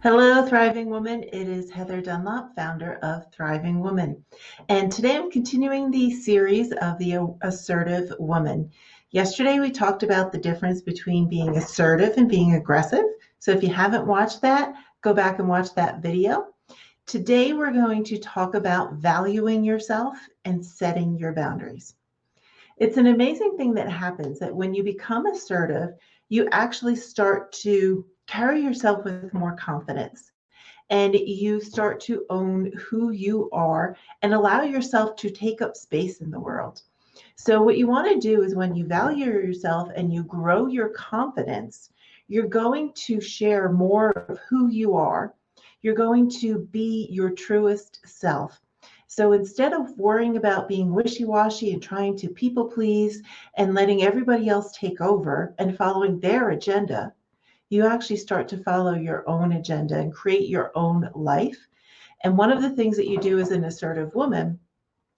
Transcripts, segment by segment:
Hello, Thriving Woman. It is Heather Dunlop, founder of Thriving Woman. And today I'm continuing the series of the Assertive Woman. Yesterday we talked about the difference between being assertive and being aggressive. So if you haven't watched that, go back and watch that video. Today we're going to talk about valuing yourself and setting your boundaries. It's an amazing thing that happens that when you become assertive, you actually start to carry yourself with more confidence and you start to own who you are and allow yourself to take up space in the world. So, what you want to do is when you value yourself and you grow your confidence, you're going to share more of who you are. You're going to be your truest self. So instead of worrying about being wishy washy and trying to people please and letting everybody else take over and following their agenda, you actually start to follow your own agenda and create your own life. And one of the things that you do as an assertive woman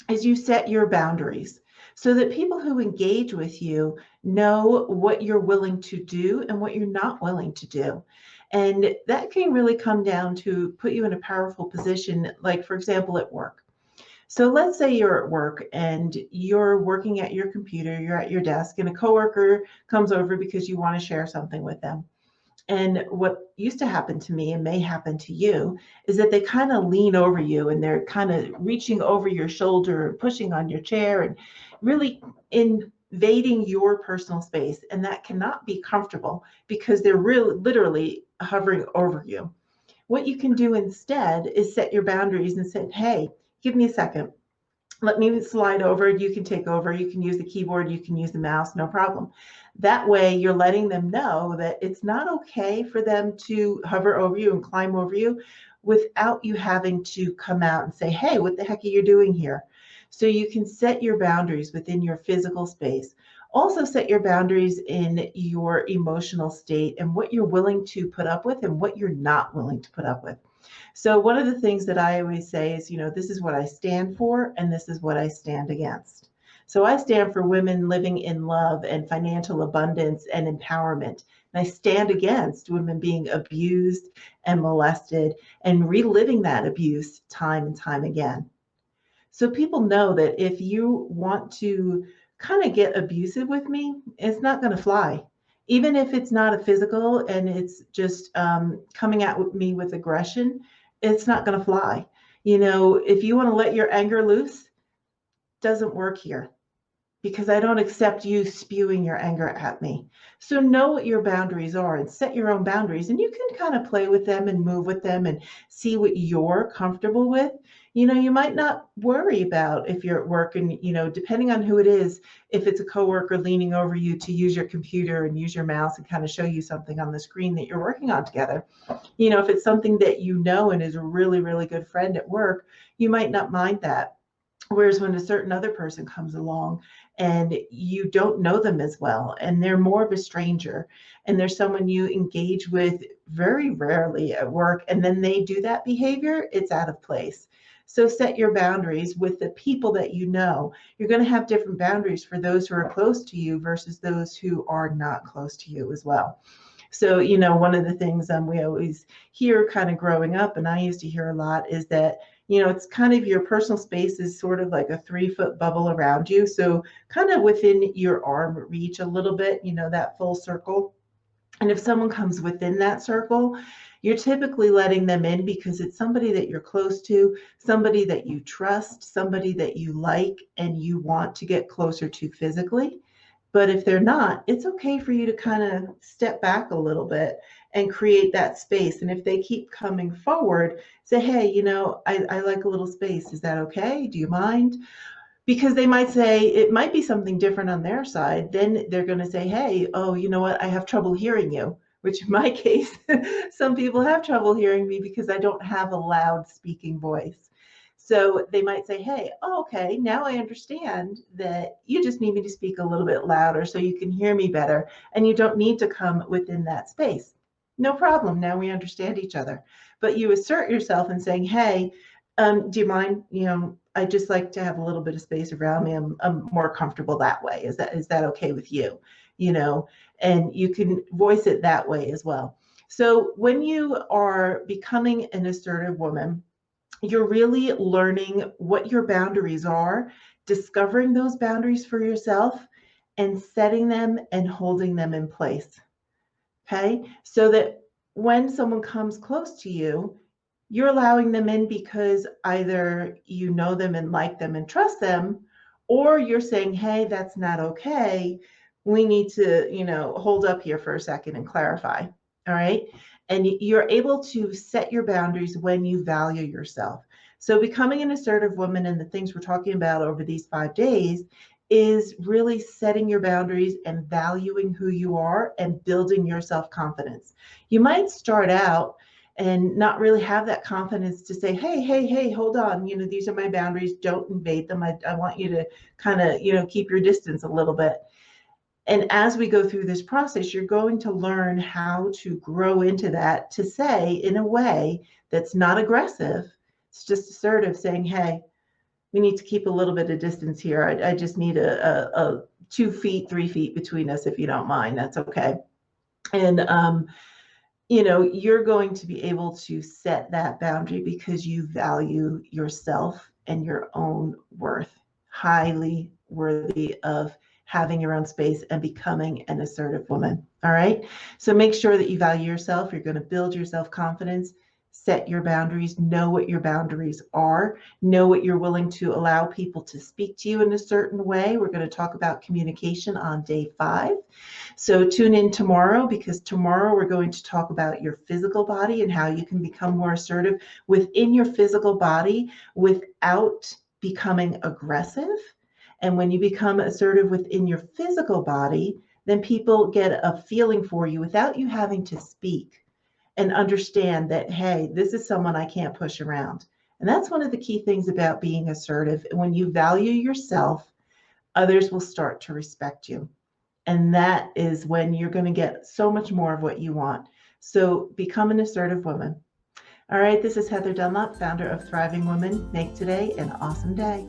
is you set your boundaries so that people who engage with you know what you're willing to do and what you're not willing to do. And that can really come down to put you in a powerful position, like, for example, at work. So let's say you're at work and you're working at your computer, you're at your desk, and a coworker comes over because you want to share something with them. And what used to happen to me and may happen to you is that they kind of lean over you and they're kind of reaching over your shoulder and pushing on your chair and really invading your personal space. And that cannot be comfortable because they're really literally hovering over you. What you can do instead is set your boundaries and say, hey, give me a second. Let me slide over. You can take over. You can use the keyboard. You can use the mouse. No problem. That way, you're letting them know that it's not okay for them to hover over you and climb over you without you having to come out and say, hey, what the heck are you doing here? So you can set your boundaries within your physical space. Also, set your boundaries in your emotional state and what you're willing to put up with and what you're not willing to put up with. So one of the things that I always say is, this is what I stand for and this is what I stand against. So I stand for women living in love and financial abundance and empowerment. And I stand against women being abused and molested and reliving that abuse time and time again. So people know that if you want to kind of get abusive with me, it's not going to fly. Even if it's not a physical and it's just coming at me with aggression, it's not going to fly. If you want to let your anger loose, doesn't work here because I don't accept you spewing your anger at me. So know what your boundaries are and set your own boundaries. And you can kind of play with them and move with them and see what you're comfortable with. You might not worry about if you're at work and, depending on who it is, if it's a coworker leaning over you to use your computer and use your mouse and kind of show you something on the screen that you're working on together. If it's something that and is a really, really good friend at work, you might not mind that. Whereas when a certain other person comes along and you don't know them as well, and they're more of a stranger, and there's someone you engage with very rarely at work, and then they do that behavior, it's out of place. So set your boundaries with the people that you know. You're going to have different boundaries for those who are close to you versus those who are not close to you as well. So, one of the things we always hear kind of growing up, and I used to hear a lot, is that it's kind of your personal space is sort of like a 3-foot bubble around you. So kind of within your arm reach a little bit, that full circle. And if someone comes within that circle, you're typically letting them in because it's somebody that you're close to, somebody that you trust, somebody that you like, and you want to get closer to physically. But if they're not, it's okay for you to kind of step back a little bit and create that space. And if they keep coming forward, say, hey, I like a little space. Is that okay? Do you mind? Because they might say it might be something different on their side. Then they're going to say, hey, oh, you know what? I have trouble hearing you, which in my case, some people have trouble hearing me because I don't have a loud speaking voice. So they might say, hey, oh, okay, now I understand that you just need me to speak a little bit louder so you can hear me better, and you don't need to come within that space. No problem. Now we understand each other. But you assert yourself and saying, hey, do you mind, I just like to have a little bit of space around me. I'm more comfortable that way. Is that okay with you? And you can voice it that way as well. So when you are becoming an assertive woman, you're really learning what your boundaries are, discovering those boundaries for yourself, and setting them and holding them in place. Okay. So that when someone comes close to you, you're allowing them in because either you know them and like them and trust them, or you're saying, hey, that's not okay. We need to, hold up here for a second and clarify. All right. And you're able to set your boundaries when you value yourself. So becoming an assertive woman and the things we're talking about over these 5 days is really setting your boundaries and valuing who you are and building your self-confidence. You might start out and not really have that confidence to say, hey, hold on, these are my boundaries, don't invade them. I want you to kind of, keep your distance a little bit. And as we go through this process, you're going to learn how to grow into that, to say in a way that's not aggressive. It's just assertive, saying, hey, we need to keep a little bit of distance here. I just need a 2 feet, 3 feet between us, if you don't mind. That's okay. And you're going to be able to set that boundary because you value yourself and your own worth, highly worthy of having your own space and becoming an assertive woman. All right. So make sure that you value yourself. You're going to build your self-confidence, set your boundaries, know what your boundaries are, know what you're willing to allow people to speak to you in a certain way. We're going to talk about communication on day 5. So tune in tomorrow, because tomorrow we're going to talk about your physical body and how you can become more assertive within your physical body without becoming aggressive. And when you become assertive within your physical body, then people get a feeling for you without you having to speak, and understand that, hey, this is someone I can't push around. And that's one of the key things about being assertive. When you value yourself, others will start to respect you. And that is when you're going to get so much more of what you want. So become an assertive woman. All right, this is Heather Dunlop, founder of Thriving Woman. Make today an awesome day.